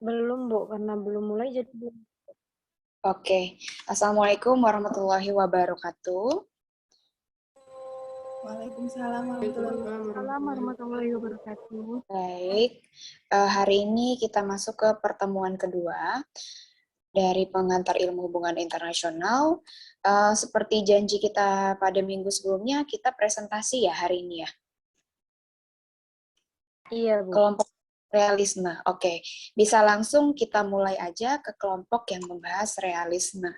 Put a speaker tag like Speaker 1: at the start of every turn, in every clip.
Speaker 1: Belum, Bu, karena belum mulai jadi belum.
Speaker 2: Oke, Assalamualaikum warahmatullahi wabarakatuh.
Speaker 3: Waalaikumsalam warahmatullahi wabarakatuh.
Speaker 1: Assalamualaikum warahmatullahi wabarakatuh.
Speaker 2: Baik, hari ini kita masuk ke pertemuan kedua dari pengantar ilmu hubungan internasional. Seperti janji kita pada minggu sebelumnya, kita presentasi ya hari ini ya.
Speaker 1: Iya, Bu.
Speaker 2: Kelompok realisme. Oke, bisa langsung kita mulai aja ke kelompok yang membahas realisme.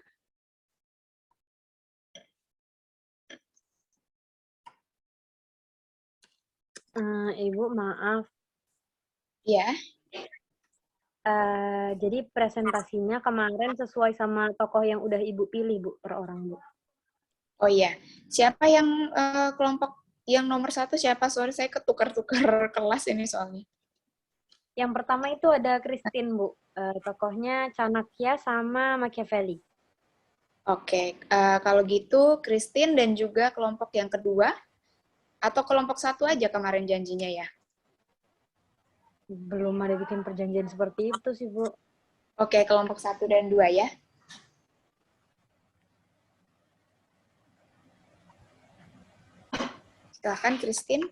Speaker 1: Ibu, maaf.
Speaker 2: Ya.
Speaker 1: Jadi presentasinya kemarin sesuai sama tokoh yang udah Ibu pilih, Bu, per orang, Bu.
Speaker 2: Oh iya, siapa yang kelompok yang nomor 1 siapa? Sorry, saya ketukar-tukar kelas ini soalnya.
Speaker 1: Yang pertama itu ada Christine, Bu. Tokohnya Chanakya sama Machiavelli.
Speaker 2: Oke, kalau gitu Christine dan juga kelompok yang kedua, atau kelompok 1 aja kemarin janjinya ya?
Speaker 1: Belum ada bikin perjanjian seperti itu sih, Bu.
Speaker 2: Oke, kelompok 1 dan 2 ya. Silahkan Christine.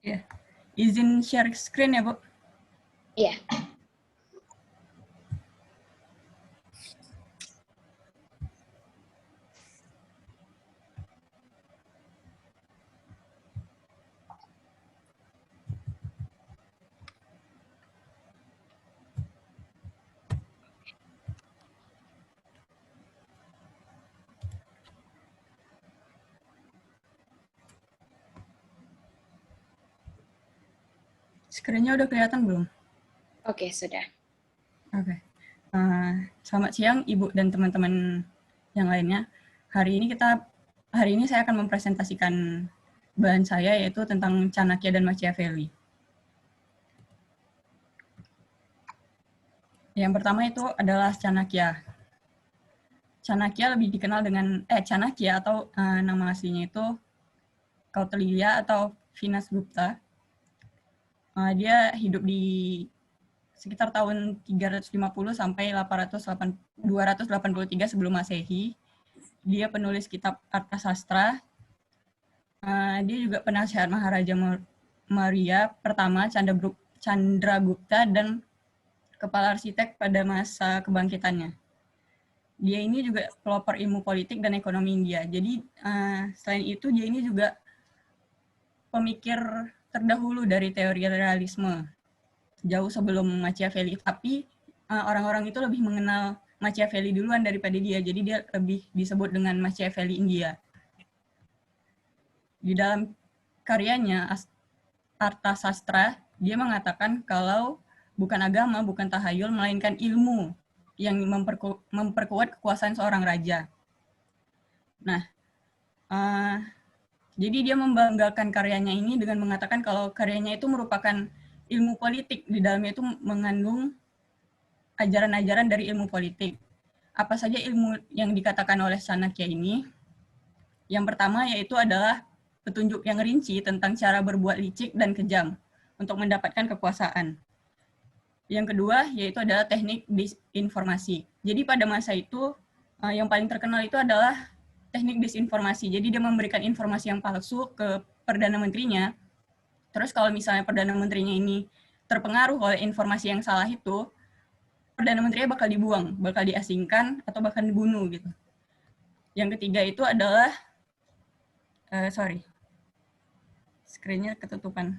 Speaker 3: Ya, izin share screen ya, Bu?
Speaker 2: Iya.
Speaker 3: Screen-nya udah kelihatan belum?
Speaker 2: Oke, sudah.
Speaker 3: Oke. Selamat siang, Ibu dan teman-teman yang lainnya. Hari ini saya akan mempresentasikan bahan saya, yaitu tentang Chanakya dan Machiavelli. Yang pertama itu adalah Chanakya. Chanakya lebih dikenal dengan Chanakya atau nama aslinya itu Kautilya atau Vinasgupta. Dia hidup di sekitar tahun 350 sampai 283 sebelum Masehi. Dia penulis kitab Arthasastra. Dia juga penasihat Maharaja Maurya pertama Chandragupta dan kepala arsitek pada masa kebangkitannya. Dia ini juga pelopor ilmu politik dan ekonomi India. Jadi selain itu dia ini juga pemikir terdahulu dari teori realisme jauh sebelum Machiavelli. Tapi orang-orang itu lebih mengenal Machiavelli duluan daripada dia. Jadi dia lebih disebut dengan Machiavelli India. Di dalam karyanya Arthasastra, dia mengatakan kalau bukan agama, bukan tahayul, melainkan ilmu yang memperkuat kekuasaan seorang raja. Nah, jadi dia membanggakan karyanya ini dengan mengatakan kalau karyanya itu merupakan ilmu politik, di dalamnya itu mengandung ajaran-ajaran dari ilmu politik. Apa saja ilmu yang dikatakan oleh Chanakya ini? Yang pertama yaitu adalah petunjuk yang rinci tentang cara berbuat licik dan kejam untuk mendapatkan kekuasaan. Yang kedua yaitu adalah teknik disinformasi. Jadi pada masa itu yang paling terkenal itu adalah teknik disinformasi. Jadi dia memberikan informasi yang palsu ke Perdana Menterinya. Terus kalau misalnya Perdana Menterinya ini terpengaruh oleh informasi yang salah itu, Perdana Menterinya bakal dibuang, bakal diasingkan, atau bahkan dibunuh gitu. Yang ketiga itu adalah, screen-nya ketutupan.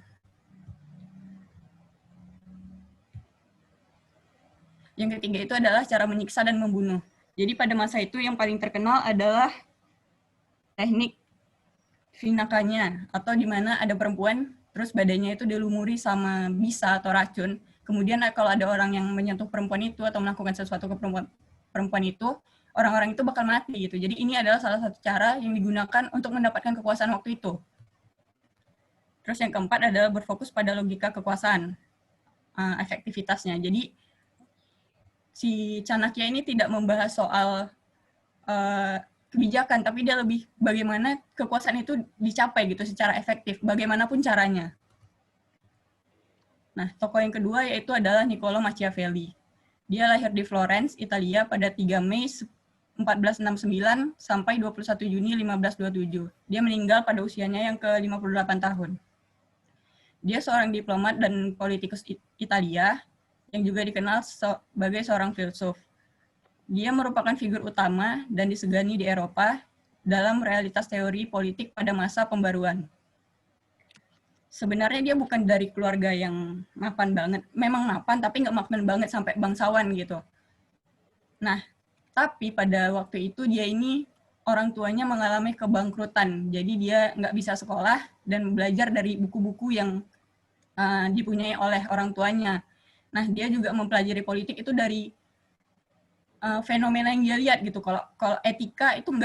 Speaker 3: Yang ketiga itu adalah cara menyiksa dan membunuh. Jadi pada masa itu yang paling terkenal adalah teknik vinakanya, atau di mana ada perempuan, terus badannya itu dilumuri sama bisa atau racun. Kemudian kalau ada orang yang menyentuh perempuan itu atau melakukan sesuatu ke perempuan itu, orang-orang itu bakal mati gitu. Jadi ini adalah salah satu cara yang digunakan untuk mendapatkan kekuasaan waktu itu. Terus yang keempat adalah berfokus pada logika kekuasaan, efektivitasnya. Jadi si Chanakya ini tidak membahas soal kebijakan, tapi dia lebih bagaimana kekuasaan itu dicapai gitu secara efektif, bagaimanapun caranya. Nah, tokoh yang kedua yaitu adalah Niccolo Machiavelli. Dia lahir di Florence, Italia pada 3 Mei 1469 sampai 21 Juni 1527. Dia meninggal pada usianya yang ke-58 tahun. Dia seorang diplomat dan politikus Italia yang juga dikenal sebagai seorang filsuf. Dia merupakan figur utama dan disegani di Eropa dalam realitas teori politik pada masa pembaruan. Sebenarnya dia bukan dari keluarga yang mapan banget. Memang mapan, tapi nggak mapan banget sampai bangsawan gitu. Nah, tapi pada waktu itu dia ini orang tuanya mengalami kebangkrutan. Jadi dia nggak bisa sekolah dan belajar dari buku-buku yang dipunyai oleh orang tuanya. Nah, dia juga mempelajari politik itu dari fenomena yang dia lihat gitu. Kalau etika itu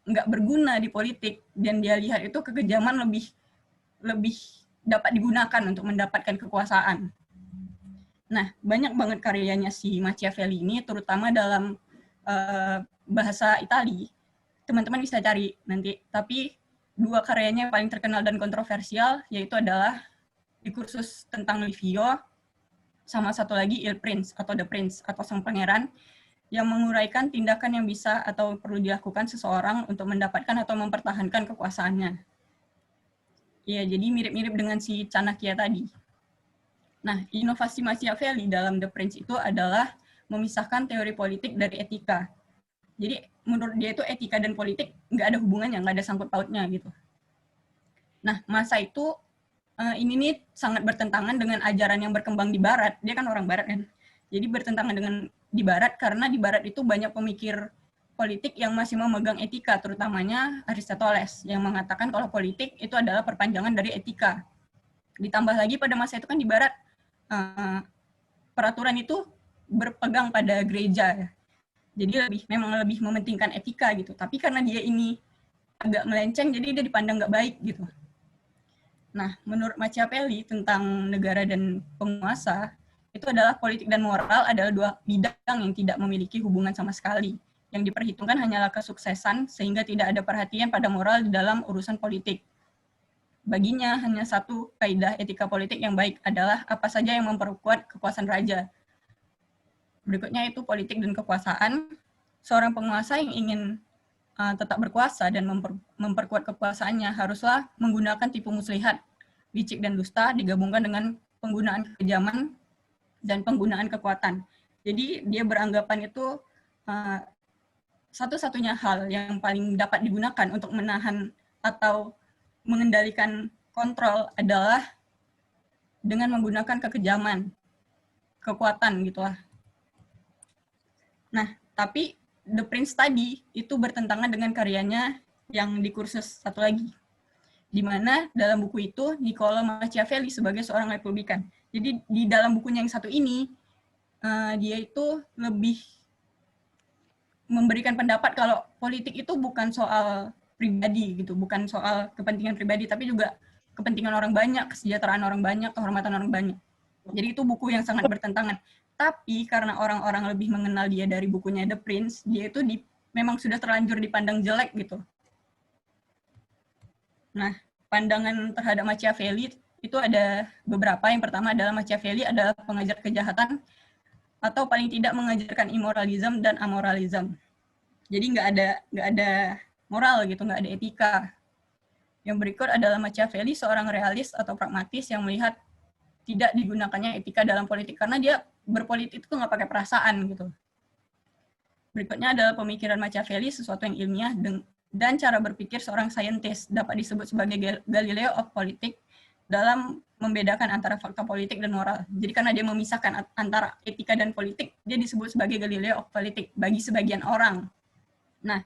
Speaker 3: nggak berguna di politik, dan dia lihat itu kekejaman lebih dapat digunakan untuk mendapatkan kekuasaan. Nah, banyak banget karyanya si Machiavelli ini, terutama dalam bahasa Itali. Teman-teman bisa cari nanti. Tapi 2 karyanya yang paling terkenal dan kontroversial yaitu adalah di kursus tentang Livio, sama satu lagi Il Prince atau The Prince atau Sang Pangeran, yang menguraikan tindakan yang bisa atau perlu dilakukan seseorang untuk mendapatkan atau mempertahankan kekuasaannya. Ya, jadi mirip-mirip dengan si Chanakya tadi. Nah, inovasi Machiavelli dalam The Prince itu adalah memisahkan teori politik dari etika. Jadi, menurut dia itu etika dan politik nggak ada hubungannya, nggak ada sangkut pautnya gitu. Nah, masa itu ini nih sangat bertentangan dengan ajaran yang berkembang di Barat. Dia kan orang Barat kan. Jadi bertentangan dengan di Barat karena di Barat itu banyak pemikir politik yang masih memegang etika, terutamanya Aristoteles, yang mengatakan kalau politik itu adalah perpanjangan dari etika. Ditambah lagi pada masa itu kan di Barat, peraturan itu berpegang pada gereja. Jadi memang lebih mementingkan etika gitu. Tapi karena dia ini agak melenceng, jadi dia dipandang nggak baik gitu. Nah, menurut Machiavelli tentang negara dan penguasa, itu adalah politik dan moral adalah 2 bidang yang tidak memiliki hubungan sama sekali. Yang diperhitungkan hanyalah kesuksesan, sehingga tidak ada perhatian pada moral di dalam urusan politik. Baginya, hanya satu kaidah etika politik yang baik adalah apa saja yang memperkuat kekuasaan raja. Berikutnya itu politik dan kekuasaan. Seorang penguasa yang ingin tetap berkuasa dan memperkuat kekuasaannya haruslah menggunakan tipu muslihat, licik dan dusta digabungkan dengan penggunaan kekejaman dan penggunaan kekuatan. Jadi dia beranggapan itu satu-satunya hal yang paling dapat digunakan untuk menahan atau mengendalikan kontrol adalah dengan menggunakan kekejaman, kekuatan gitulah. Nah, tapi The Prince tadi itu bertentangan dengan karyanya yang di kursus satu lagi, di mana dalam buku itu Niccolo Machiavelli sebagai seorang republikan. Jadi di dalam bukunya yang satu ini, dia itu lebih memberikan pendapat kalau politik itu bukan soal pribadi gitu, bukan soal kepentingan pribadi, tapi juga kepentingan orang banyak, kesejahteraan orang banyak, kehormatan orang banyak. Jadi itu buku yang sangat bertentangan. Tapi karena orang-orang lebih mengenal dia dari bukunya The Prince, dia itu memang sudah terlanjur dipandang jelek gitu. Nah, pandangan terhadap Machiavelli itu ada beberapa. Yang pertama adalah Machiavelli adalah pengajar kejahatan, atau paling tidak mengajarkan immoralism dan amoralism. Jadi nggak ada moral gitu, nggak ada etika. Yang berikut adalah Machiavelli, seorang realis atau pragmatis yang melihat tidak digunakannya etika dalam politik karena dia berpolitik itu nggak pakai perasaan gitu. Berikutnya adalah pemikiran Machiavelli, sesuatu yang ilmiah dan cara berpikir seorang saintis, dapat disebut sebagai Galileo of Politics dalam membedakan antara fakta politik dan moral. Jadi karena dia memisahkan antara etika dan politik, dia disebut sebagai Galileo of Politics bagi sebagian orang. Nah,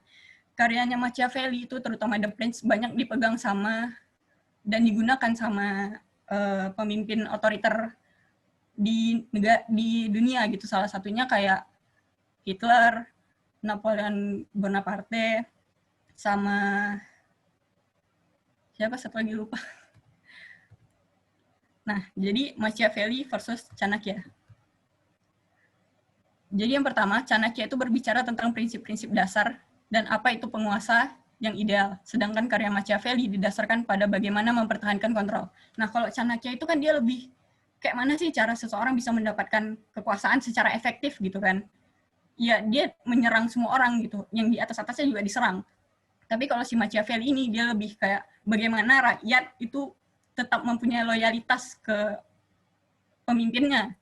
Speaker 3: karyanya Machiavelli itu terutama The Prince banyak dipegang sama dan digunakan sama pemimpin otoriter di dunia gitu. Salah satunya kayak Hitler, Napoleon Bonaparte, sama siapa satu lagi lupa. Nah, jadi Machiavelli versus Chanakya. Jadi yang pertama, Chanakya itu berbicara tentang prinsip-prinsip dasar dan apa itu penguasa yang ideal. Sedangkan karya Machiavelli didasarkan pada bagaimana mempertahankan kontrol. Nah, kalau Chanakya itu kan dia lebih kayak mana sih cara seseorang bisa mendapatkan kekuasaan secara efektif gitu kan. Ya dia menyerang semua orang gitu, yang di atasnya juga diserang. Tapi kalau si Machiavelli ini dia lebih kayak bagaimana rakyat itu tetap mempunyai loyalitas ke pemimpinnya.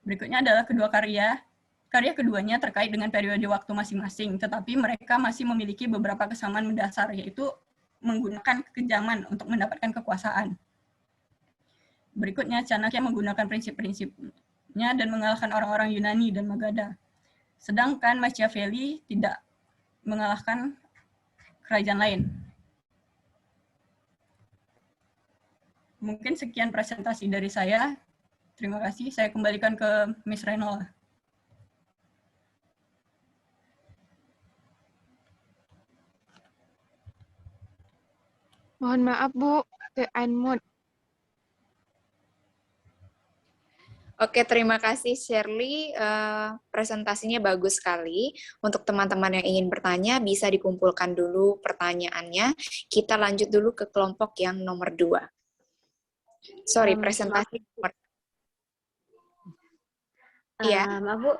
Speaker 3: Berikutnya adalah kedua karya. Karya keduanya terkait dengan periode waktu masing-masing, tetapi mereka masih memiliki beberapa kesamaan mendasar, yaitu menggunakan kekejaman untuk mendapatkan kekuasaan. Berikutnya, Chanakya menggunakan prinsip-prinsipnya dan mengalahkan orang-orang Yunani dan Magadha. Sedangkan Machiavelli tidak mengalahkan kerajaan lain. Mungkin sekian presentasi dari saya. Terima kasih. Saya kembalikan ke Miss Renola.
Speaker 4: Mohon maaf Bu, unmute.
Speaker 2: Oke, terima kasih Shirley. Presentasinya bagus sekali. Untuk teman-teman yang ingin bertanya, bisa dikumpulkan dulu pertanyaannya. Kita lanjut dulu ke kelompok yang nomor 2. Sorry, presentasi nomor. Iya.
Speaker 1: Maaf Bu,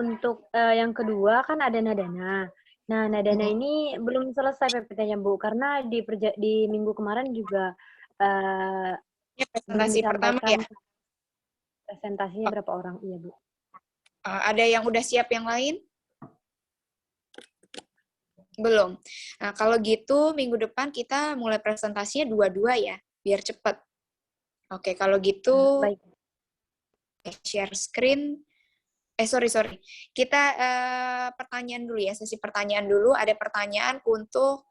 Speaker 1: untuk yang kedua kan ada Nadana. Nah, Nadana ini belum selesai PPT-nya Bu, karena di minggu kemarin juga
Speaker 2: Ini
Speaker 1: belum
Speaker 2: presentasi pertama ya.
Speaker 1: disampaikan presentasinya berapa orang, iya Bu.
Speaker 2: Ada yang udah siap yang lain? Belum. Nah, kalau gitu minggu depan kita mulai presentasinya 2-2 ya, biar cepat. Oke, kalau gitu
Speaker 1: Baik.
Speaker 2: share screen. Sorry. Kita pertanyaan dulu ya, sesi pertanyaan dulu. Ada pertanyaan untuk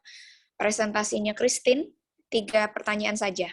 Speaker 2: presentasinya Christine, 3 pertanyaan saja.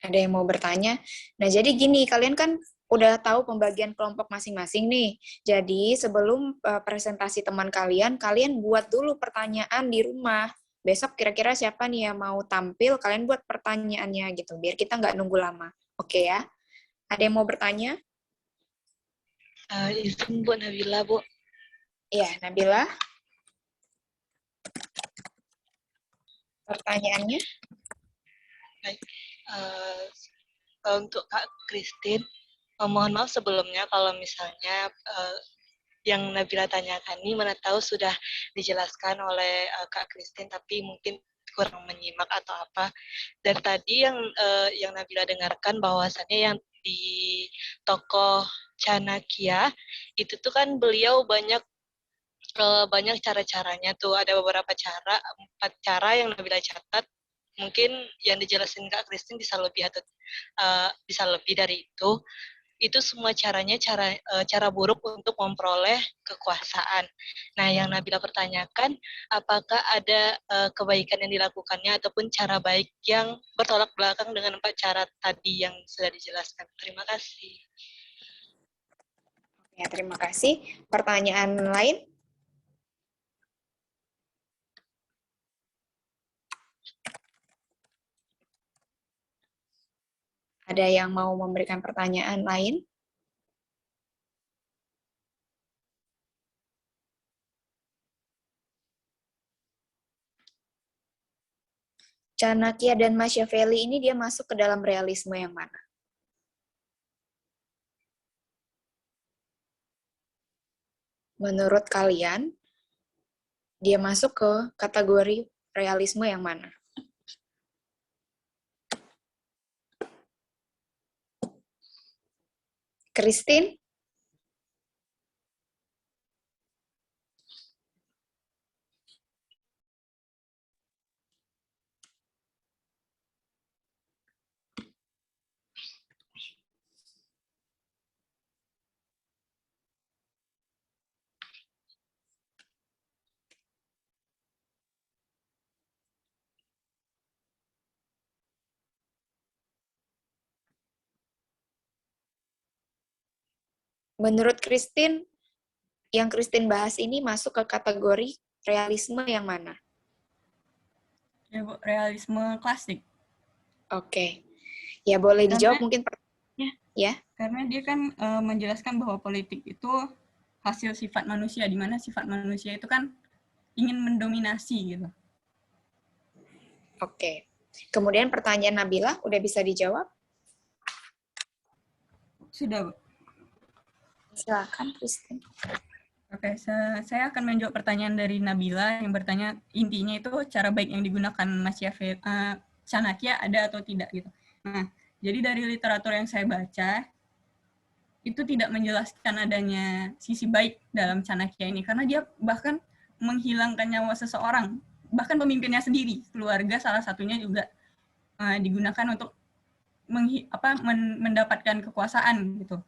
Speaker 2: Ada yang mau bertanya? Nah, jadi gini, kalian kan udah tahu pembagian kelompok masing-masing nih. Jadi, sebelum presentasi teman kalian, kalian buat dulu pertanyaan di rumah. Besok kira-kira siapa nih yang mau tampil, kalian buat pertanyaannya gitu, biar kita nggak nunggu lama. Oke ya? Ada yang mau bertanya?
Speaker 5: Izin Bu Nabila, Bu.
Speaker 2: Iya, Nabila. Pertanyaannya?
Speaker 5: Baik. Untuk Kak Christine, mohon maaf sebelumnya kalau misalnya yang Nabila tanyakan ini mana tahu sudah dijelaskan oleh Kak Christine, tapi mungkin kurang menyimak atau apa. Dari tadi yang Nabila dengarkan bahwasannya yang di tokoh Chanakya itu tuh kan beliau banyak cara-caranya tuh, ada beberapa cara, 4 cara yang Nabila catat. Mungkin yang dijelasin Kak Christine bisa lebih atau bisa lebih dari itu. Itu semua caranya cara buruk untuk memperoleh kekuasaan. Nah, yang Nabila pertanyakan, apakah ada kebaikan yang dilakukannya ataupun cara baik yang bertolak belakang dengan 4 cara tadi yang sudah dijelaskan. Terima kasih.
Speaker 2: Ya, terima kasih. Pertanyaan lain? Ada yang mau memberikan pertanyaan lain? Chanakya dan Machiavelli ini dia masuk ke dalam realisme yang mana? Menurut kalian, dia masuk ke kategori realisme yang mana? Christine? Menurut Christine, yang Christine bahas ini masuk ke kategori realisme yang mana?
Speaker 3: Ya, Bu, realisme klasik.
Speaker 2: Oke. Ya, boleh dijawab
Speaker 3: Karena-
Speaker 2: mungkin pertanyaannya, ya.
Speaker 3: Karena dia kan menjelaskan bahwa politik itu hasil sifat manusia, di mana sifat manusia itu kan ingin mendominasi gitu.
Speaker 2: Oke. Kemudian pertanyaan Nabila, udah bisa dijawab?
Speaker 3: Sudah, Bu.
Speaker 2: Silakan, Christine.
Speaker 3: Oke, saya akan menjawab pertanyaan dari Nabila yang bertanya intinya itu cara baik yang digunakan Machiavelli, Chanakya ada atau tidak gitu. Nah, jadi dari literatur yang saya baca itu tidak menjelaskan adanya sisi baik dalam Chanakya ini karena dia bahkan menghilangkan nyawa seseorang, bahkan pemimpinnya sendiri, keluarga salah satunya juga digunakan untuk mendapatkan kekuasaan gitu.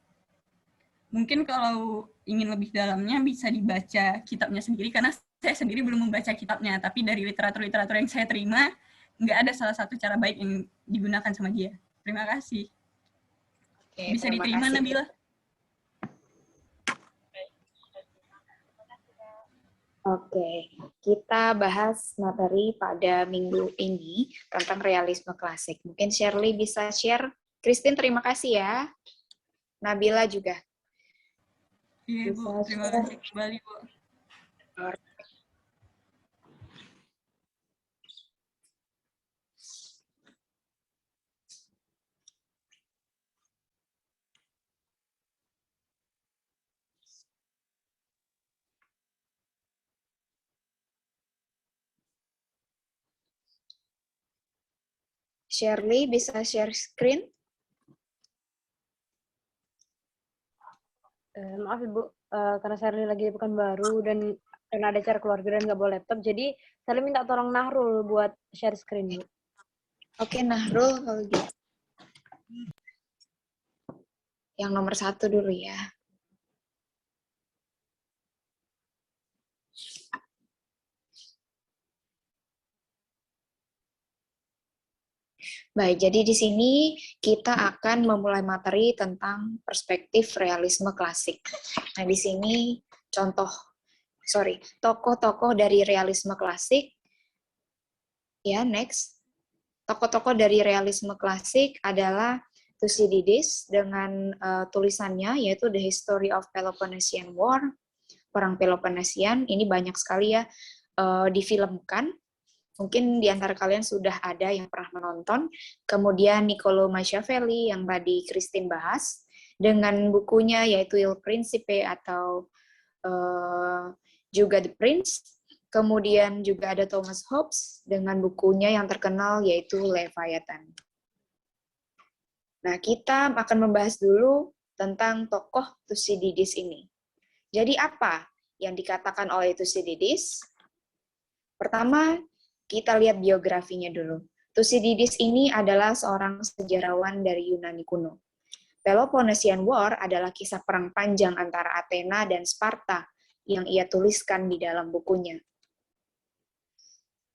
Speaker 3: Mungkin kalau ingin lebih dalamnya bisa dibaca kitabnya sendiri, karena saya sendiri belum membaca kitabnya, tapi dari literatur-literatur yang saya terima, nggak ada salah satu cara baik yang digunakan sama dia. Terima kasih.
Speaker 2: Oke,
Speaker 3: Bisa
Speaker 2: terima
Speaker 3: diterima,
Speaker 2: kasih.
Speaker 3: Nabila?
Speaker 2: Oke, kita bahas materi pada minggu ini tentang realisme klasik. Mungkin Shirley bisa share. Christine, terima kasih ya. Nabila juga.
Speaker 3: Iya, Bu.
Speaker 2: Bisa
Speaker 3: Terima
Speaker 2: share.
Speaker 3: kasih kembali, Bu.
Speaker 2: Shirley, bisa share screen?
Speaker 1: Maaf Ibu, karena Sherly lagi bukan baru dan ada acara keluarga dan nggak bawa laptop, jadi saya minta tolong Nahrul buat share screen, Bu.
Speaker 2: Oke, Nahrul kalau gitu. Yang nomor 1 dulu ya. Baik, jadi di sini kita akan memulai materi tentang perspektif realisme klasik. Nah, di sini tokoh-tokoh dari realisme klasik. Ya, next. Tokoh-tokoh dari realisme klasik adalah Thucydides dengan tulisannya yaitu The History of Peloponnesian War, Perang Peloponnesian. Ini banyak sekali ya difilmkan. Mungkin di antara kalian sudah ada yang pernah menonton. Kemudian Niccolo Machiavelli yang tadi Christine bahas dengan bukunya yaitu Il Principe atau juga The Prince. Kemudian juga ada Thomas Hobbes dengan bukunya yang terkenal yaitu Leviathan. Nah, kita akan membahas dulu tentang tokoh Thucydides ini. Jadi apa yang dikatakan oleh Thucydides? Pertama, kita lihat biografinya dulu. Thucydides ini adalah seorang sejarawan dari Yunani kuno. Peloponnesian War adalah kisah perang panjang antara Athena dan Sparta yang ia tuliskan di dalam bukunya.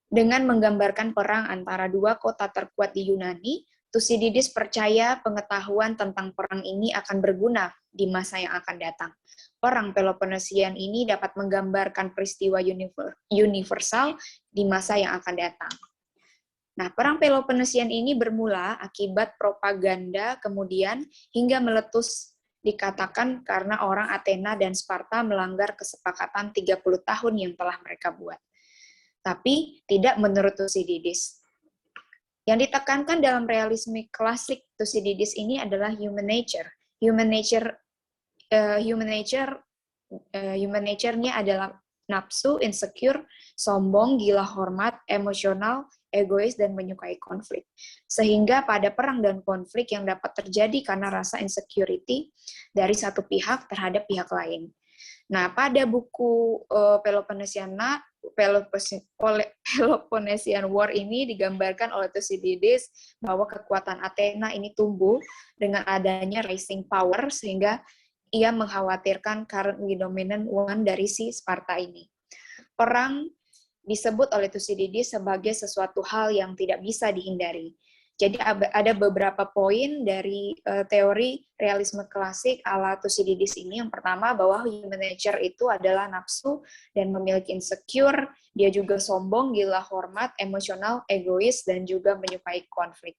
Speaker 2: Dengan menggambarkan perang antara dua kota terkuat di Yunani, Thucydides percaya pengetahuan tentang perang ini akan berguna di masa yang akan datang. Perang Peloponnesian ini dapat menggambarkan peristiwa universal di masa yang akan datang. Nah, perang Peloponnesian ini bermula akibat propaganda kemudian hingga meletus dikatakan karena orang Athena dan Sparta melanggar kesepakatan 30 tahun yang telah mereka buat. Tapi tidak menurut Thucydides. Yang ditekankan dalam realisme klasik Thucydides ini adalah human nature. Human nature-nya adalah nafsu, insecure, sombong, gila hormat, emosional, egois, dan menyukai konflik. Sehingga pada perang dan konflik yang dapat terjadi karena rasa insecurity dari satu pihak terhadap pihak lain. Nah, pada buku Peloponnesian War ini digambarkan oleh Thucydides bahwa kekuatan Athena ini tumbuh dengan adanya rising power sehingga ia mengkhawatirkan currently dominant one dari si Sparta ini. Perang disebut oleh Thucydides sebagai sesuatu hal yang tidak bisa dihindari. Jadi ada beberapa poin dari teori realisme klasik ala Thucydides ini. Yang pertama, bahwa human nature itu adalah nafsu dan memiliki insecure, dia juga sombong, gila hormat, emosional, egois, dan juga menyukai konflik.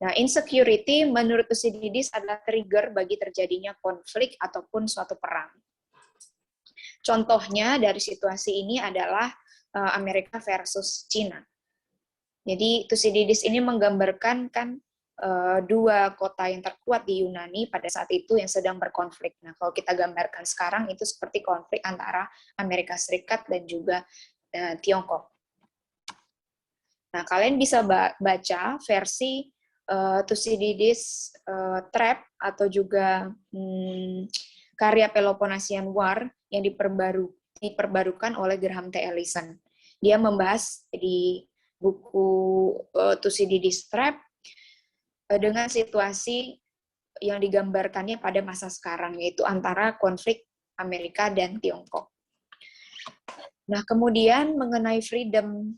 Speaker 2: Nah, insecurity menurut Thucydides adalah trigger bagi terjadinya konflik ataupun suatu perang. Contohnya dari situasi ini adalah Amerika versus Cina. Jadi Thucydides ini menggambarkan kan dua kota yang terkuat di Yunani pada saat itu yang sedang berkonflik. Nah, kalau kita gambarkan sekarang itu seperti konflik antara Amerika Serikat dan juga Tiongkok. Nah, kalian bisa baca versi Thucydides Trap atau juga karya Peloponnesian War yang diperbarukan oleh Graham T. Allison. Dia membahas di buku Thucydides Trap dengan situasi yang digambarkannya pada masa sekarang, yaitu antara konflik Amerika dan Tiongkok. Nah, kemudian mengenai freedom,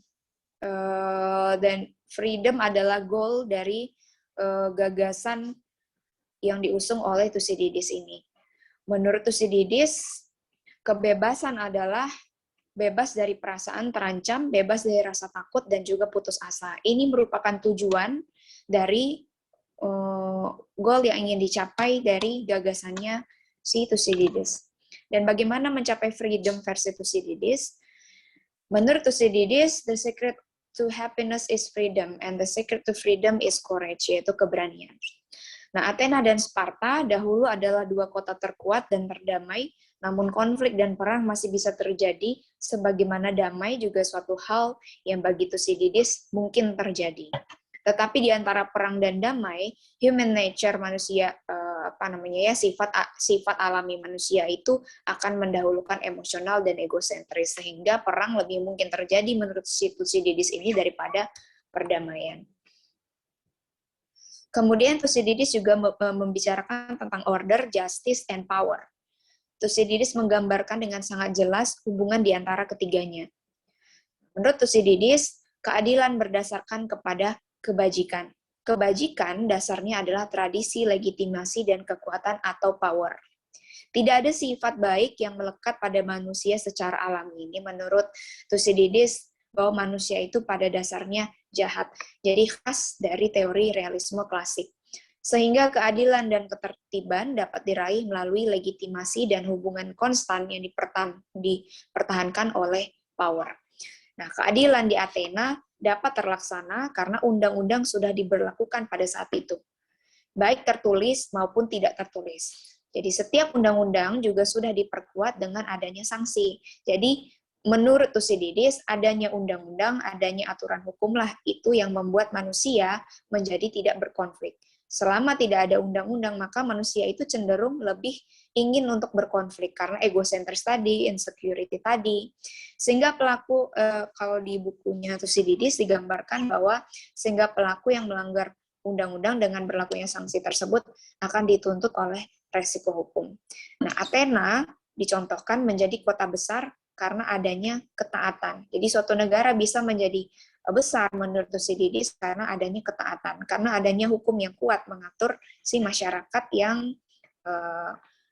Speaker 2: dan freedom adalah goal dari gagasan yang diusung oleh Thucydides ini. Menurut Thucydides, kebebasan adalah bebas dari perasaan terancam, bebas dari rasa takut, dan juga putus asa. Ini merupakan tujuan dari goal yang ingin dicapai dari gagasannya si Thucydides. Dan bagaimana mencapai freedom versi Thucydides? Menurut Thucydides, the secret to happiness is freedom, and the secret to freedom is courage, yaitu keberanian. Nah, Athena dan Sparta dahulu adalah dua kota terkuat dan terdamai, namun konflik dan perang masih bisa terjadi, sebagaimana damai juga suatu hal yang bagi Thucydides mungkin terjadi. Tetapi di antara perang dan damai, human nature manusia, sifat alami manusia itu akan mendahulukan emosional dan egosentris, sehingga perang lebih mungkin terjadi menurut Thucydides ini daripada perdamaian. Kemudian Thucydides juga membicarakan tentang order, justice, and power. Thucydides menggambarkan dengan sangat jelas hubungan di antara ketiganya. Menurut Thucydides, keadilan berdasarkan kepada kebajikan. Kebajikan dasarnya adalah tradisi, legitimasi, dan kekuatan atau power. Tidak ada sifat baik yang melekat pada manusia secara alami. Ini menurut Thucydides, bahwa manusia itu pada dasarnya jahat. Jadi khas dari teori realisme klasik. Sehingga keadilan dan ketertiban dapat diraih melalui legitimasi dan hubungan konstan yang dipertahankan oleh power. Nah, keadilan di Athena dapat terlaksana karena undang-undang sudah diberlakukan pada saat itu, baik tertulis maupun tidak tertulis. Jadi setiap undang-undang juga sudah diperkuat dengan adanya sanksi. Jadi menurut Thucydides, adanya undang-undang, adanya aturan hukumlah itu yang membuat manusia menjadi tidak berkonflik. Selama tidak ada undang-undang, maka manusia itu cenderung lebih ingin untuk berkonflik karena egosentris tadi, insecurity tadi. Sehingga pelaku, kalau di bukunya Thucydides digambarkan bahwa sehingga pelaku yang melanggar undang-undang dengan berlakunya sanksi tersebut akan dituntut oleh resiko hukum. Nah, Athena dicontohkan menjadi kota besar karena adanya ketaatan. Jadi suatu negara bisa menjadi besar menurut Thucydides karena adanya ketaatan, karena adanya hukum yang kuat mengatur si masyarakat yang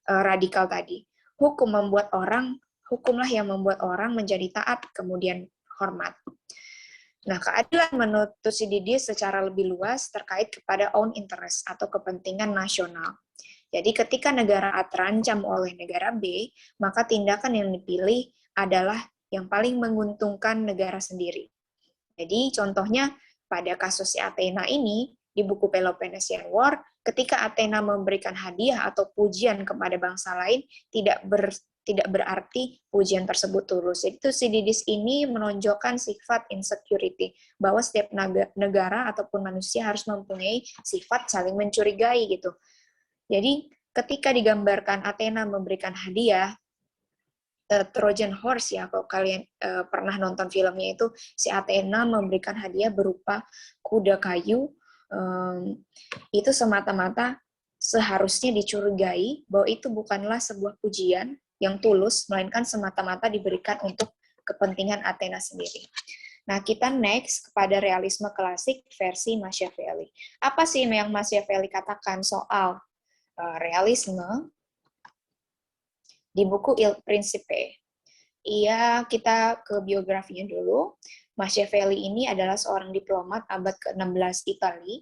Speaker 2: radikal tadi. Hukumlah yang membuat orang menjadi taat, kemudian hormat. Nah, keadilan menurut Thucydides secara lebih luas terkait kepada own interest atau kepentingan nasional. Jadi ketika negara A terancam oleh negara B, maka tindakan yang dipilih adalah yang paling menguntungkan negara sendiri. Jadi contohnya pada kasus Athena ini, di buku Peloponnesian War, ketika Athena memberikan hadiah atau pujian kepada bangsa lain, tidak berarti pujian tersebut tulus. Jadi Thucydides ini menonjolkan sifat insecurity, bahwa setiap negara ataupun manusia harus mempunyai sifat saling mencurigai gitu. Jadi ketika digambarkan Athena memberikan hadiah, Trojan Horse ya, kalau kalian pernah nonton filmnya itu, si Athena memberikan hadiah berupa kuda kayu, itu semata-mata seharusnya dicurigai bahwa itu bukanlah sebuah pujian yang tulus, melainkan semata-mata diberikan untuk kepentingan Athena sendiri. Nah, kita next kepada realisme klasik versi Machiavelli. Apa sih yang Machiavelli katakan soal realisme? Di buku Il Principe. Kita ke biografinya dulu. Machiavelli ini adalah seorang diplomat abad ke-16 Italia.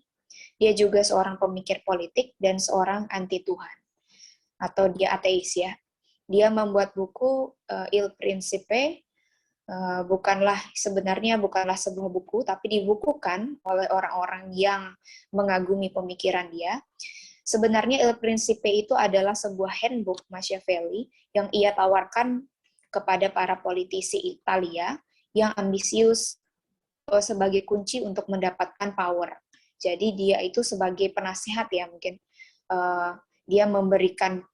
Speaker 2: Dia juga seorang pemikir politik dan seorang anti-Tuhan. Atau dia ateis ya. Dia membuat buku Il Principe, sebenarnya bukanlah sebuah buku, tapi dibukukan oleh orang-orang yang mengagumi pemikiran dia. Sebenarnya Il Principe itu adalah sebuah handbook Machiavelli yang ia tawarkan kepada para politisi Italia yang ambisius sebagai kunci untuk mendapatkan power. Jadi dia itu sebagai penasihat ya mungkin. Dia memberikan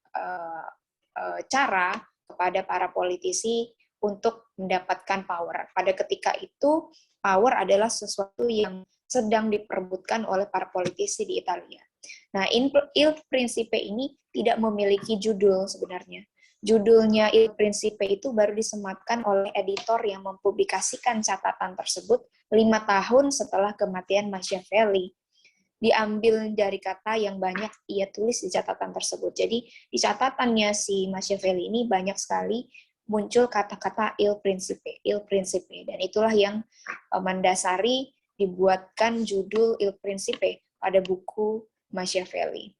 Speaker 2: cara kepada para politisi untuk mendapatkan power. Pada ketika itu, power adalah sesuatu yang sedang diperebutkan oleh para politisi di Italia. Nah, Il Principe ini tidak memiliki judul sebenarnya. Judulnya Il Principe itu baru disematkan oleh editor yang mempublikasikan catatan tersebut 5 tahun setelah kematian Machiavelli. Diambil dari kata yang banyak ia tulis di catatan tersebut. Jadi, di catatannya si Machiavelli ini banyak sekali muncul kata-kata Il Principe, dan itulah yang mendasari dibuatkan judul Il Principe pada buku Machiavelli.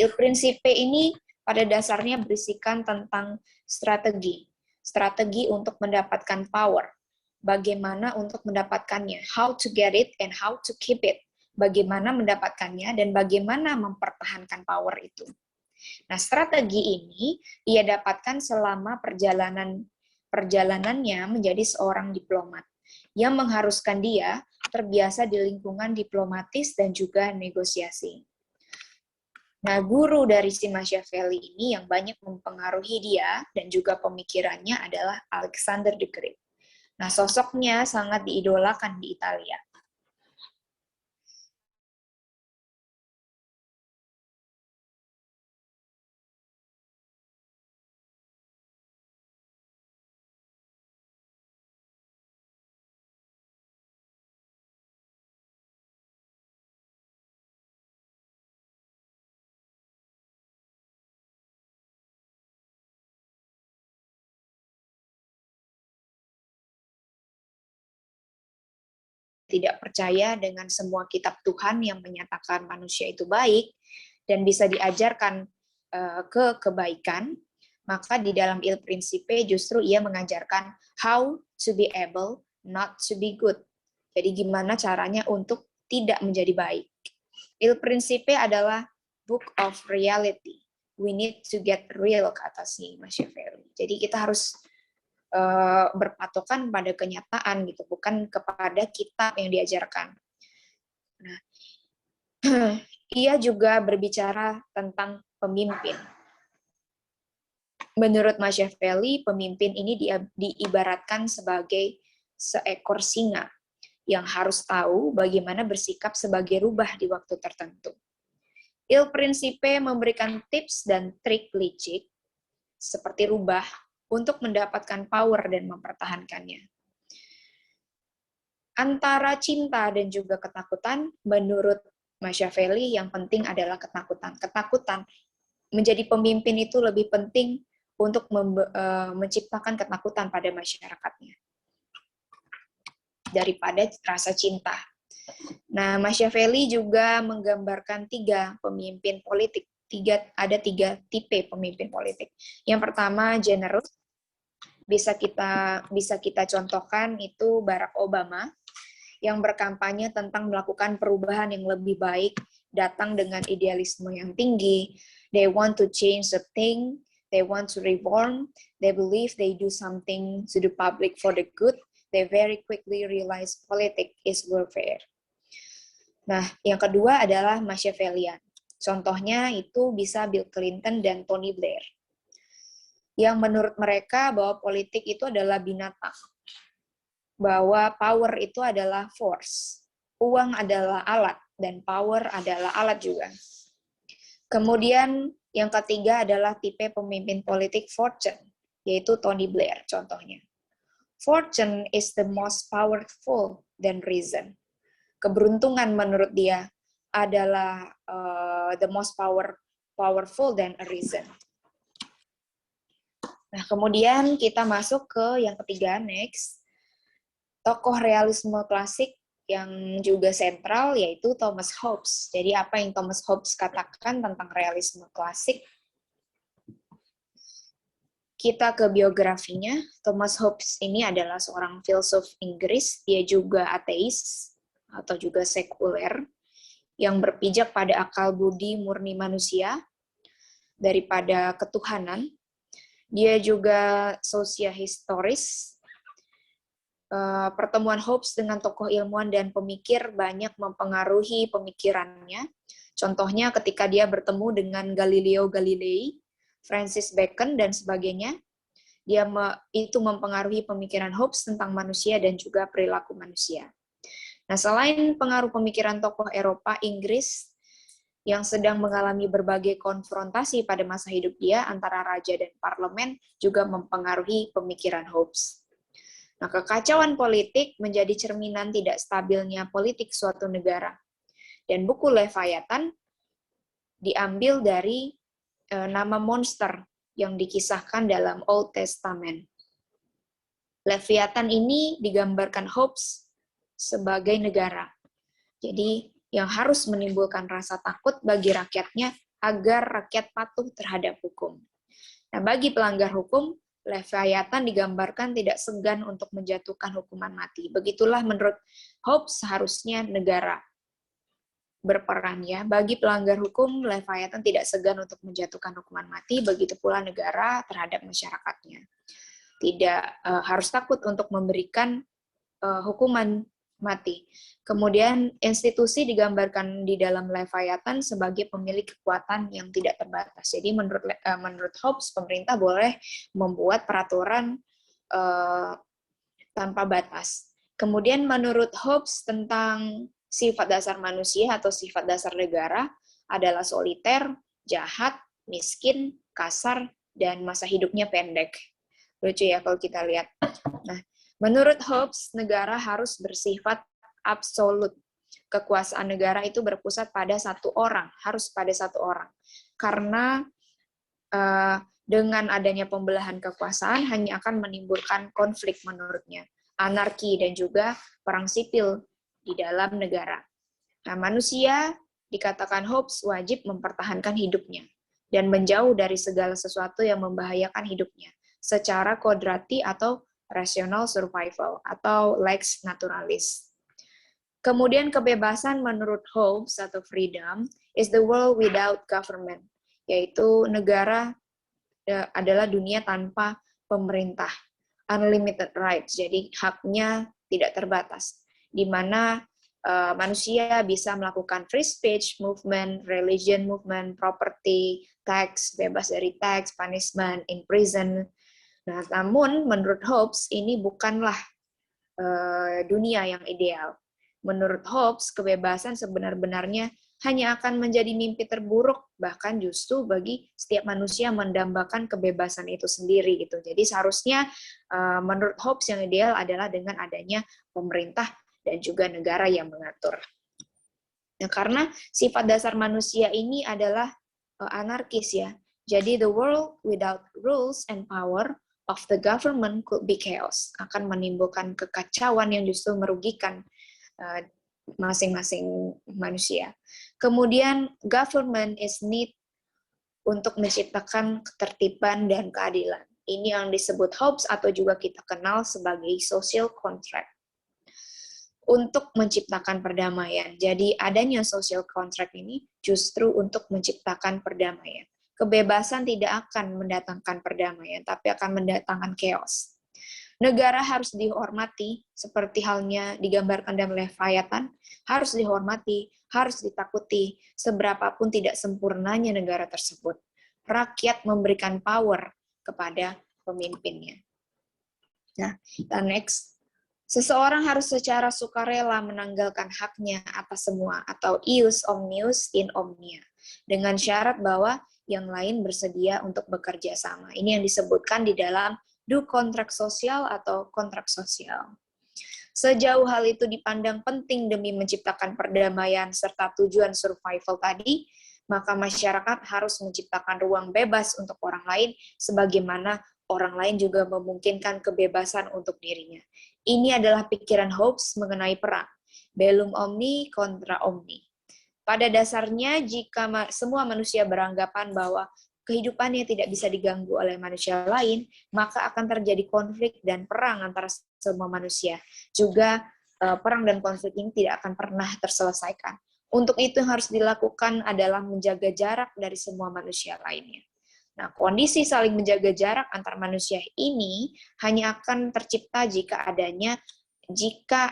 Speaker 2: Il Principe ini pada dasarnya berisikan tentang strategi untuk mendapatkan power, bagaimana untuk mendapatkannya, how to get it and how to keep it, bagaimana mendapatkannya dan bagaimana mempertahankan power itu. Nah, strategi ini ia dapatkan selama perjalanannya menjadi seorang diplomat yang mengharuskan dia terbiasa di lingkungan diplomatis dan juga negosiasi. Nah, guru dari si Machiavelli ini yang banyak mempengaruhi dia dan juga pemikirannya adalah Alexander the Great. Nah, sosoknya sangat diidolakan di Italia. Tidak percaya dengan semua kitab Tuhan yang menyatakan manusia itu baik dan bisa diajarkan ke kebaikan, maka di dalam Il Principe justru ia mengajarkan how to be able not to be good. Jadi gimana caranya untuk tidak menjadi baik. Il Principe adalah book of reality. We need to get real, kata si Machiavelli. Jadi kita harus berpatokan pada kenyataan gitu, bukan kepada kitab yang diajarkan. Nah, ia juga berbicara tentang pemimpin. Menurut Machiavelli, pemimpin ini diibaratkan sebagai seekor singa yang harus tahu bagaimana bersikap sebagai rubah di waktu tertentu. Il Principe memberikan tips dan trik licik seperti rubah untuk mendapatkan power dan mempertahankannya. Antara cinta dan juga ketakutan, menurut Machiavelli yang penting adalah ketakutan. Ketakutan menjadi pemimpin itu lebih penting untuk menciptakan ketakutan pada masyarakatnya daripada rasa cinta. Nah, Machiavelli juga menggambarkan 3 pemimpin politik. Ada 3 tipe pemimpin politik. Yang pertama, generous. Bisa kita contohkan itu Barack Obama yang berkampanye tentang melakukan perubahan yang lebih baik, datang dengan idealisme yang tinggi. They want to change the thing, they want to reform, they believe they do something to the public for the good, they very quickly realize politics is warfare. Nah, yang kedua adalah Machiavellian. Contohnya itu bisa Bill Clinton dan Tony Blair. Yang menurut mereka bahwa politik itu adalah binatang. Bahwa power itu adalah force. Uang adalah alat, dan power adalah alat juga. Kemudian yang ketiga adalah tipe pemimpin politik fortune, yaitu Tony Blair contohnya. Fortune is the most powerful than reason. Keberuntungan menurut dia adalah the most powerful than a reason. Nah, kemudian kita masuk ke yang ketiga, next. Tokoh realisme klasik yang juga sentral, yaitu Thomas Hobbes. Jadi apa yang Thomas Hobbes katakan tentang realisme klasik? Kita ke biografinya. Thomas Hobbes ini adalah seorang filsuf Inggris, dia juga ateis atau juga sekuler, yang berpijak pada akal budi murni manusia daripada ketuhanan. Dia juga sosiohistoris. Pertemuan Hobbes dengan tokoh ilmuwan dan pemikir banyak mempengaruhi pemikirannya. Contohnya ketika dia bertemu dengan Galileo Galilei, Francis Bacon, dan sebagainya, itu mempengaruhi pemikiran Hobbes tentang manusia dan juga perilaku manusia. Nah, selain pengaruh pemikiran tokoh Eropa, Inggris, yang sedang mengalami berbagai konfrontasi pada masa hidup dia antara raja dan parlemen, juga mempengaruhi pemikiran Hobbes. Nah, kekacauan politik menjadi cerminan tidak stabilnya politik suatu negara. Dan buku Leviathan diambil dari nama monster yang dikisahkan dalam Old Testament. Leviathan ini digambarkan Hobbes sebagai negara. Jadi, yang harus menimbulkan rasa takut bagi rakyatnya agar rakyat patuh terhadap hukum. Nah, bagi pelanggar hukum, Leviathan digambarkan tidak segan untuk menjatuhkan hukuman mati. Begitulah menurut Hobbes seharusnya negara berperan, ya. Bagi pelanggar hukum, Leviathan tidak segan untuk menjatuhkan hukuman mati, begitu pula negara terhadap masyarakatnya. Tidak harus takut untuk memberikan hukuman mati. Kemudian institusi digambarkan di dalam Leviathan sebagai pemilik kekuatan yang tidak terbatas. Jadi menurut Hobbes, pemerintah boleh membuat peraturan tanpa batas. Kemudian menurut Hobbes tentang sifat dasar manusia atau sifat dasar negara adalah soliter, jahat, miskin, kasar, dan masa hidupnya pendek. Lucu ya kalau kita lihat. Nah, menurut Hobbes, negara harus bersifat absolut. Kekuasaan negara itu berpusat pada satu orang, harus pada satu orang. Karena dengan adanya pembelahan kekuasaan hanya akan menimbulkan konflik menurutnya, anarki dan juga perang sipil di dalam negara. Nah, manusia, dikatakan Hobbes, wajib mempertahankan hidupnya dan menjauh dari segala sesuatu yang membahayakan hidupnya secara kodrati atau rational survival atau lex naturalis. Kemudian kebebasan menurut Hobbes atau freedom is the world without government, yaitu negara adalah dunia tanpa pemerintah, unlimited rights, jadi haknya tidak terbatas, di mana manusia bisa melakukan free speech, movement, religion movement, property, tax, bebas dari tax, punishment, in prison. Nah, namun menurut Hobbes ini bukanlah dunia yang ideal. Menurut Hobbes, kebebasan sebenar-benarnya hanya akan menjadi mimpi terburuk, bahkan justru bagi setiap manusia mendambakan kebebasan itu sendiri gitu. Jadi seharusnya menurut Hobbes yang ideal adalah dengan adanya pemerintah dan juga negara yang mengatur. Nah, karena sifat dasar manusia ini adalah anarkis ya. Jadi the world without rules and power of the government could be chaos, akan menimbulkan kekacauan yang justru merugikan masing-masing manusia. Kemudian government is need untuk menciptakan ketertiban dan keadilan. Ini yang disebut Hobbes atau juga kita kenal sebagai social contract. Untuk menciptakan perdamaian. Jadi adanya social contract ini justru untuk menciptakan perdamaian. Kebebasan tidak akan mendatangkan perdamaian, tapi akan mendatangkan chaos. Negara harus dihormati, seperti halnya digambarkan dalam Leviathan, harus dihormati, harus ditakuti, seberapapun tidak sempurnanya negara tersebut. Rakyat memberikan power kepada pemimpinnya. Nah, kita next. Seseorang harus secara sukarela menanggalkan haknya atas semua, atau ius omnius in omnia, dengan syarat bahwa yang lain bersedia untuk bekerja sama. Ini yang disebutkan di dalam do kontrak sosial atau kontrak sosial. Sejauh hal itu dipandang penting demi menciptakan perdamaian serta tujuan survival tadi, maka masyarakat harus menciptakan ruang bebas untuk orang lain, sebagaimana orang lain juga memungkinkan kebebasan untuk dirinya. Ini adalah pikiran Hobbes mengenai perang. Bellum omni contra omni. Pada dasarnya, jika semua manusia beranggapan bahwa kehidupannya tidak bisa diganggu oleh manusia lain, maka akan terjadi konflik dan perang antara semua manusia. Juga perang dan konflik ini tidak akan pernah terselesaikan. Untuk itu yang harus dilakukan adalah menjaga jarak dari semua manusia lainnya. Nah, kondisi saling menjaga jarak antar manusia ini hanya akan tercipta jika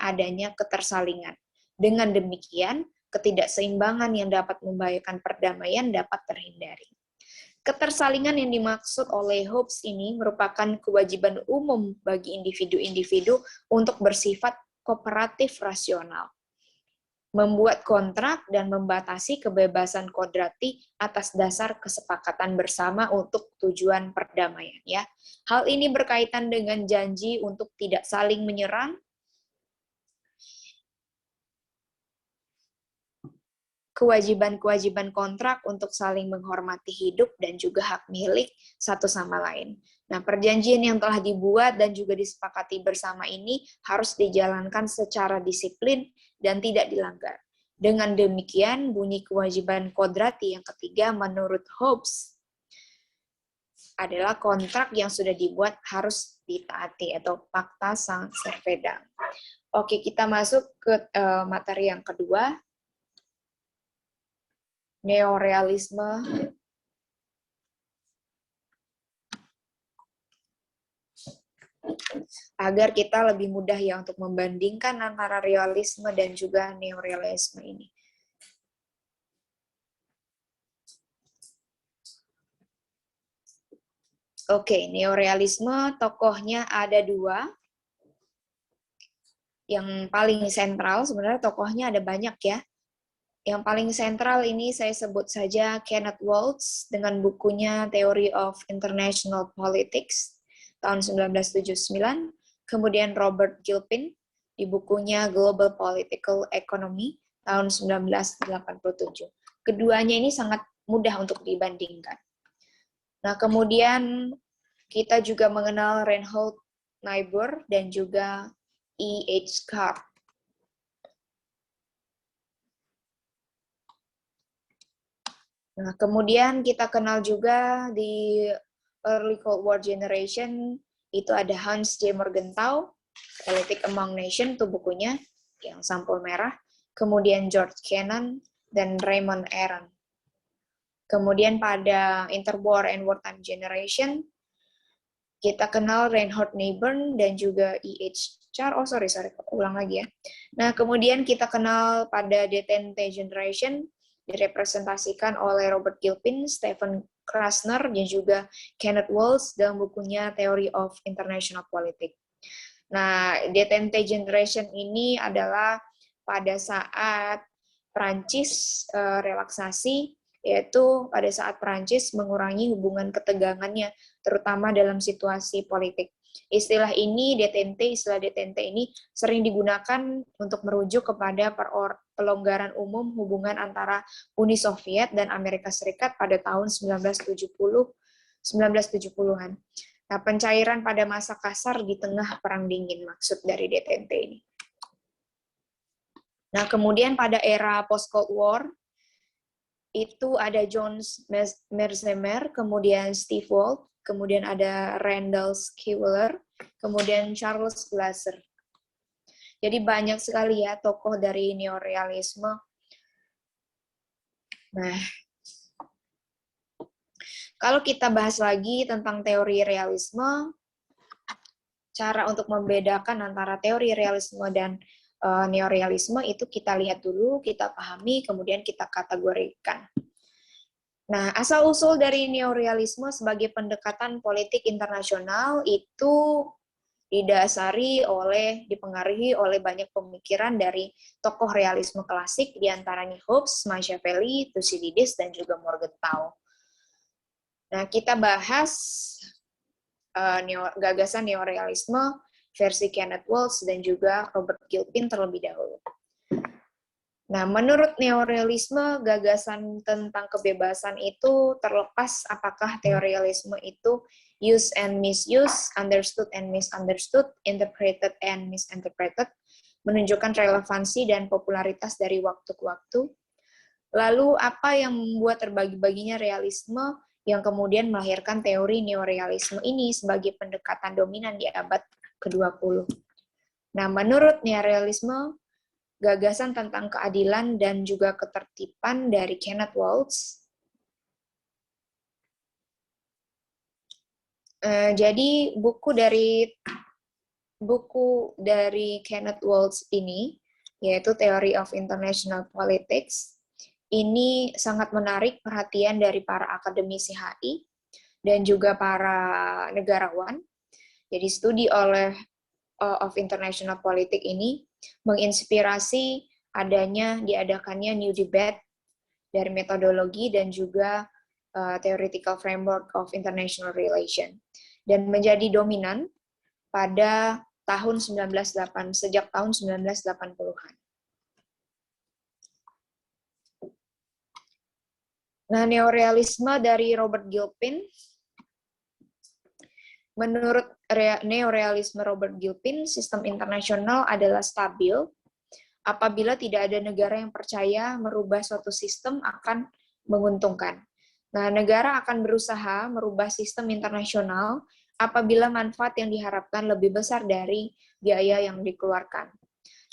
Speaker 2: adanya ketersalingan. Dengan demikian, ketidakseimbangan yang dapat membahayakan perdamaian dapat terhindari. Ketersalingan yang dimaksud oleh Hobbes ini merupakan kewajiban umum bagi individu-individu untuk bersifat kooperatif rasional, membuat kontrak dan membatasi kebebasan kodrati atas dasar kesepakatan bersama untuk tujuan perdamaian. Ya, hal ini berkaitan dengan janji untuk tidak saling menyerang, kewajiban-kewajiban kontrak untuk saling menghormati hidup dan juga hak milik satu sama lain. Nah, perjanjian yang telah dibuat dan juga disepakati bersama ini harus dijalankan secara disiplin dan tidak dilanggar. Dengan demikian, bunyi kewajiban kodrati yang ketiga menurut Hobbes adalah kontrak yang sudah dibuat harus ditaati atau pacta sunt servanda. Oke, kita masuk ke materi yang kedua. Neorealisme. Agar kita lebih mudah ya untuk membandingkan antara realisme dan juga neorealisme ini. Oke, neorealisme tokohnya ada dua. Yang paling sentral, sebenarnya tokohnya ada banyak ya. Yang paling sentral ini saya sebut saja Kenneth Waltz dengan bukunya Theory of International Politics tahun 1979, kemudian Robert Gilpin di bukunya Global Political Economy tahun 1987. Keduanya ini sangat mudah untuk dibandingkan. Nah, kemudian kita juga mengenal Reinhold Niebuhr dan juga E.H. Carr. Nah, kemudian kita kenal juga di Early Cold War Generation, itu ada Hans J. Morgenthau, Politics Among Nations, itu bukunya, yang sampul merah. Kemudian George Kennan dan Raymond Aron. Kemudian pada Interwar and Wartime Generation, kita kenal Reinhold Niebuhr dan juga E.H. Carr. Oh, sorry, ulang lagi ya. Nah, kemudian kita kenal pada Detente Generation, direpresentasikan oleh Robert Gilpin, Stephen Krasner, dan juga Kenneth Waltz dalam bukunya Theory of International Politics. Nah, Detente Generation ini adalah pada saat Prancis relaksasi, yaitu pada saat Prancis mengurangi hubungan ketegangannya, terutama dalam situasi politik. Istilah detente ini sering digunakan untuk merujuk kepada pelonggaran umum hubungan antara Uni Soviet dan Amerika Serikat pada tahun 1970-an. Nah, pencairan pada masa kasar di tengah Perang Dingin, maksud dari detente ini. Nah, kemudian pada era post-Cold War, itu ada John Mearsheimer, kemudian Steve Walt, kemudian ada Randall Schuyler, kemudian Charles Glaser. Jadi banyak sekali ya tokoh dari neorealisme. Nah, kalau kita bahas lagi tentang teori realisme, cara untuk membedakan antara teori realisme dan neorealisme itu kita lihat dulu, kita pahami, kemudian kita kategorikan. Nah, asal-usul dari neorealisme sebagai pendekatan politik internasional itu dipengaruhi oleh banyak pemikiran dari tokoh realisme klasik, diantaranya Hobbes, Machiavelli, Thucydides, dan juga Morgenthau. Nah, kita bahas gagasan neorealisme versi Kenneth Waltz dan juga Robert Gilpin terlebih dahulu. Nah, menurut neorealisme, gagasan tentang kebebasan itu terlepas apakah teorialisme itu use and misuse, understood and misunderstood, interpreted and misinterpreted, menunjukkan relevansi dan popularitas dari waktu ke waktu. Lalu, apa yang membuat terbagi-baginya realisme yang kemudian melahirkan teori neorealisme ini sebagai pendekatan dominan di abad ke-20? Nah, menurut neorealisme, gagasan tentang keadilan dan juga ketertiban dari Kenneth Waltz. Jadi buku dari Kenneth Waltz ini, yaitu Theory of International Politics, ini sangat menarik perhatian dari para akademisi HI dan juga para negarawan. Jadi studi of International Politics ini menginspirasi diadakannya new debate dari metodologi dan juga theoretical framework of international relation, dan menjadi dominan pada sejak tahun 1980-an. Nah, neorealisme dari Robert Gilpin. Menurut neorealisme Robert Gilpin, sistem internasional adalah stabil apabila tidak ada negara yang percaya merubah suatu sistem akan menguntungkan. Nah, negara akan berusaha merubah sistem internasional apabila manfaat yang diharapkan lebih besar dari biaya yang dikeluarkan.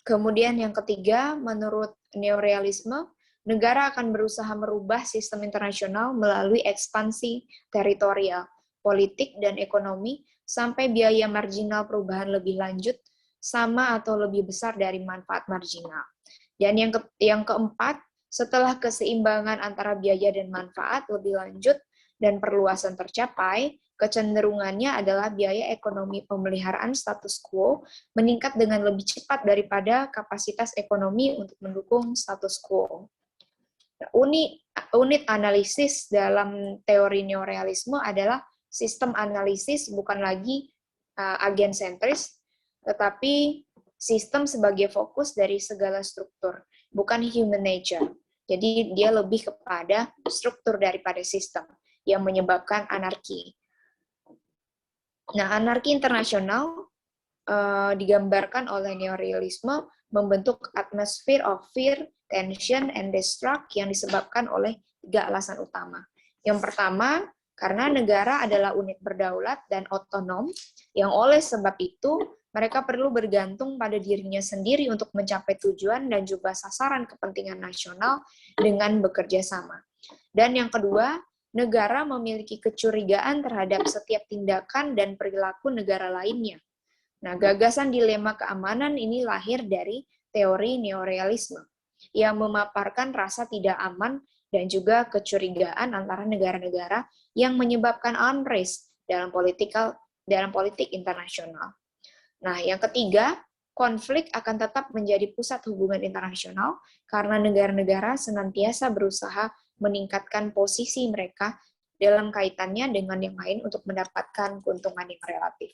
Speaker 2: Kemudian yang ketiga, menurut neorealisme, negara akan berusaha merubah sistem internasional melalui ekspansi teritorial, politik, dan ekonomi sampai biaya marginal perubahan lebih lanjut sama atau lebih besar dari manfaat marginal. Dan yang keempat, setelah keseimbangan antara biaya dan manfaat lebih lanjut dan perluasan tercapai, kecenderungannya adalah biaya ekonomi pemeliharaan status quo meningkat dengan lebih cepat daripada kapasitas ekonomi untuk mendukung status quo. Unit analisis dalam teori neorealisme adalah sistem analisis, bukan lagi agen sentris, tetapi sistem sebagai fokus dari segala struktur, bukan human nature. Jadi dia lebih kepada struktur daripada sistem yang menyebabkan anarki. Nah, anarki internasional digambarkan oleh neorealisme membentuk atmosphere of fear, tension, and distrust yang disebabkan oleh 3 alasan utama. Yang pertama, karena negara adalah unit berdaulat dan otonom, yang oleh sebab itu mereka perlu bergantung pada dirinya sendiri untuk mencapai tujuan dan juga sasaran kepentingan nasional dengan bekerja sama. Dan yang kedua, negara memiliki kecurigaan terhadap setiap tindakan dan perilaku negara lainnya. Nah, gagasan dilema keamanan ini lahir dari teori neorealisme yang memaparkan rasa tidak aman dan juga kecurigaan antara negara-negara yang menyebabkan unrest dalam politik internasional. Nah, yang ketiga, konflik akan tetap menjadi pusat hubungan internasional karena negara-negara senantiasa berusaha meningkatkan posisi mereka dalam kaitannya dengan yang lain untuk mendapatkan keuntungan yang relatif.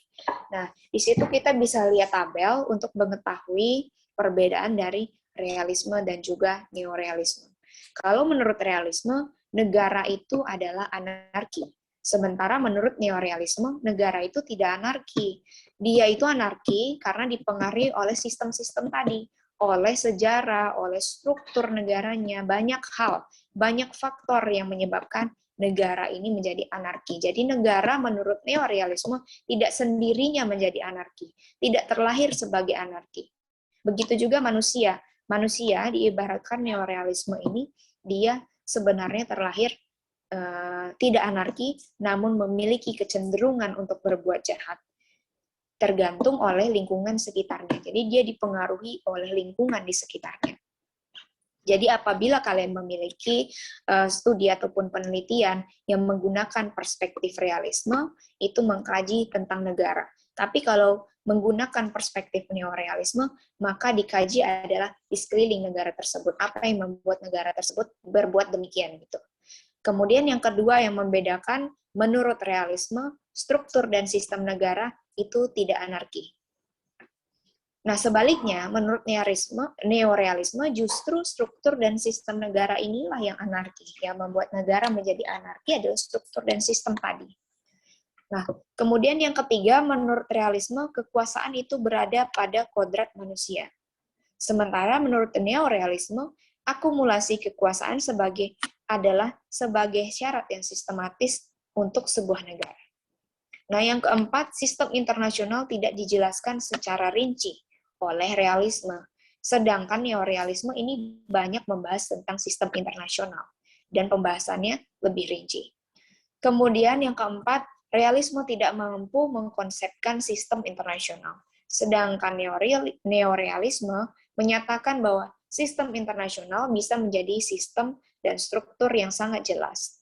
Speaker 2: Nah, di situ kita bisa lihat tabel untuk mengetahui perbedaan dari realisme dan juga neorealisme. Kalau menurut realisme, negara itu adalah anarki. Sementara menurut neorealisme, negara itu tidak anarki. Dia itu anarki karena dipengaruhi oleh sistem-sistem tadi, oleh sejarah, oleh struktur negaranya, banyak hal, banyak faktor yang menyebabkan negara ini menjadi anarki. Jadi negara menurut neorealisme tidak sendirinya menjadi anarki, tidak terlahir sebagai anarki. Begitu juga manusia. Manusia diibaratkan neorealisme ini, dia sebenarnya terlahir tidak anarki, namun memiliki kecenderungan untuk berbuat jahat. Tergantung oleh lingkungan sekitarnya. Jadi dia dipengaruhi oleh lingkungan di sekitarnya. Jadi apabila kalian memiliki studi ataupun penelitian yang menggunakan perspektif realisme, itu mengkaji tentang negara. Tapi kalau menggunakan perspektif neorealisme, maka dikaji adalah di sekeliling negara tersebut. Apa yang membuat negara tersebut berbuat demikian gitu. Kemudian yang kedua yang membedakan menurut realisme, struktur dan sistem negara itu tidak anarki. Nah, sebaliknya, menurut neorealisme justru struktur dan sistem negara inilah yang anarki. Yang membuat negara menjadi anarki adalah struktur dan sistem tadi. Nah, kemudian yang ketiga, menurut realisme, kekuasaan itu berada pada kodrat manusia. Sementara menurut neorealisme, akumulasi kekuasaan adalah sebagai syarat yang sistematis untuk sebuah negara. Nah, yang keempat, sistem internasional tidak dijelaskan secara rinci oleh realisme. Sedangkan neorealisme ini banyak membahas tentang sistem internasional, dan pembahasannya lebih rinci. Kemudian yang keempat, realisme tidak mampu mengkonsepkan sistem internasional. Sedangkan neorealisme menyatakan bahwa sistem internasional bisa menjadi sistem dan struktur yang sangat jelas.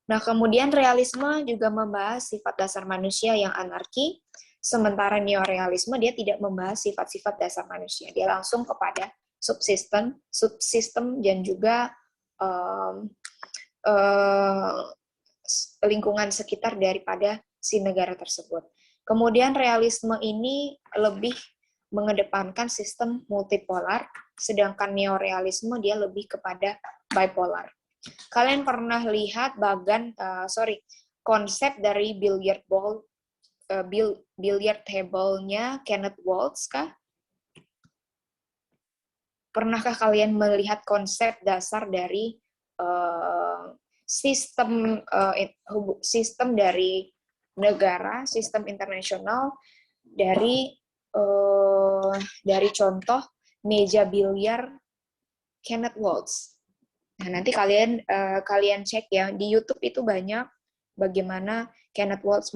Speaker 2: Nah, kemudian realisme juga membahas sifat dasar manusia yang anarki, sementara neorealisme dia tidak membahas sifat-sifat dasar manusia. Dia langsung kepada subsistem dan juga lingkungan sekitar daripada si negara tersebut. Kemudian realisme ini lebih mengedepankan sistem multipolar, sedangkan neorealisme dia lebih kepada bipolar. Kalian pernah lihat konsep dari billiard table-nya Kenneth Waltz kah? Pernahkah kalian melihat konsep dasar dari sistem dari negara, sistem internasional dari contoh meja biliar Kenneth Waltz? Nah, nanti kalian cek ya, di YouTube itu banyak bagaimana Kenneth Waltz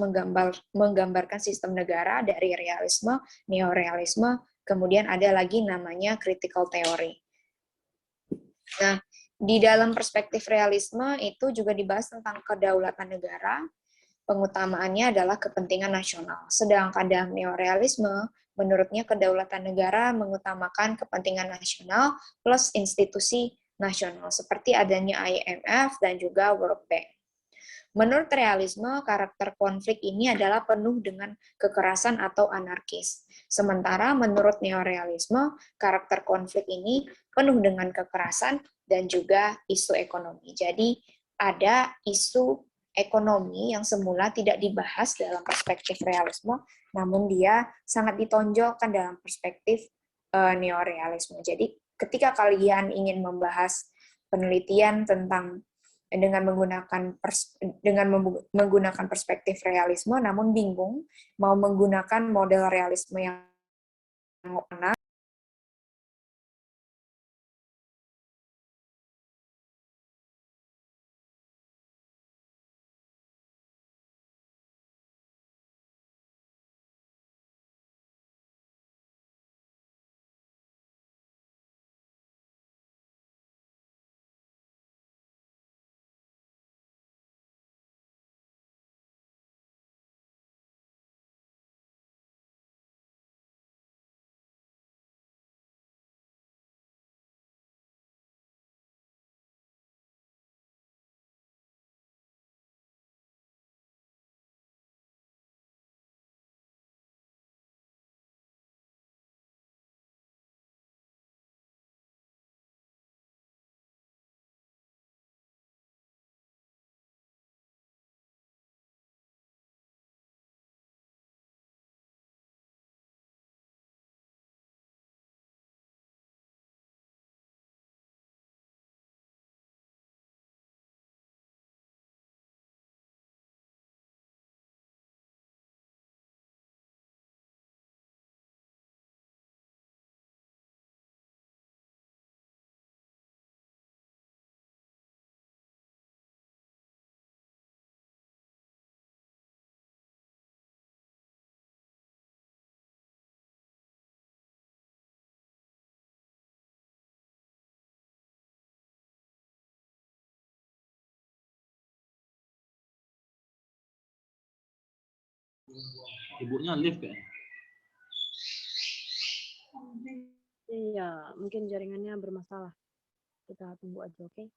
Speaker 2: menggambarkan sistem negara dari realisme, neorealisme, kemudian ada lagi namanya critical theory. Nah, di dalam perspektif realisme itu juga dibahas tentang kedaulatan negara, pengutamaannya adalah kepentingan nasional. Sedangkan dalam neorealisme, menurutnya kedaulatan negara mengutamakan kepentingan nasional plus institusi nasional, seperti adanya IMF dan juga World Bank. Menurut realisme, karakter konflik ini adalah penuh dengan kekerasan atau anarkis. Sementara menurut neorealisme, karakter konflik ini penuh dengan kekerasan dan juga isu ekonomi. Jadi ada isu ekonomi yang semula tidak dibahas dalam perspektif realisme, namun dia sangat ditonjolkan dalam perspektif neorealisme. Jadi ketika kalian ingin membahas penelitian tentang dengan menggunakan perspektif realisme, namun bingung mau menggunakan model realisme yang mana,
Speaker 6: Ibunya live ya?
Speaker 1: Iya, mungkin jaringannya bermasalah. Kita tunggu aja, oke?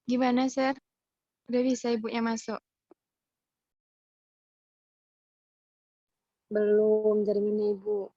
Speaker 4: Gimana, Sir? Udah bisa ibunya masuk?
Speaker 1: Belum jaringannya Ibu.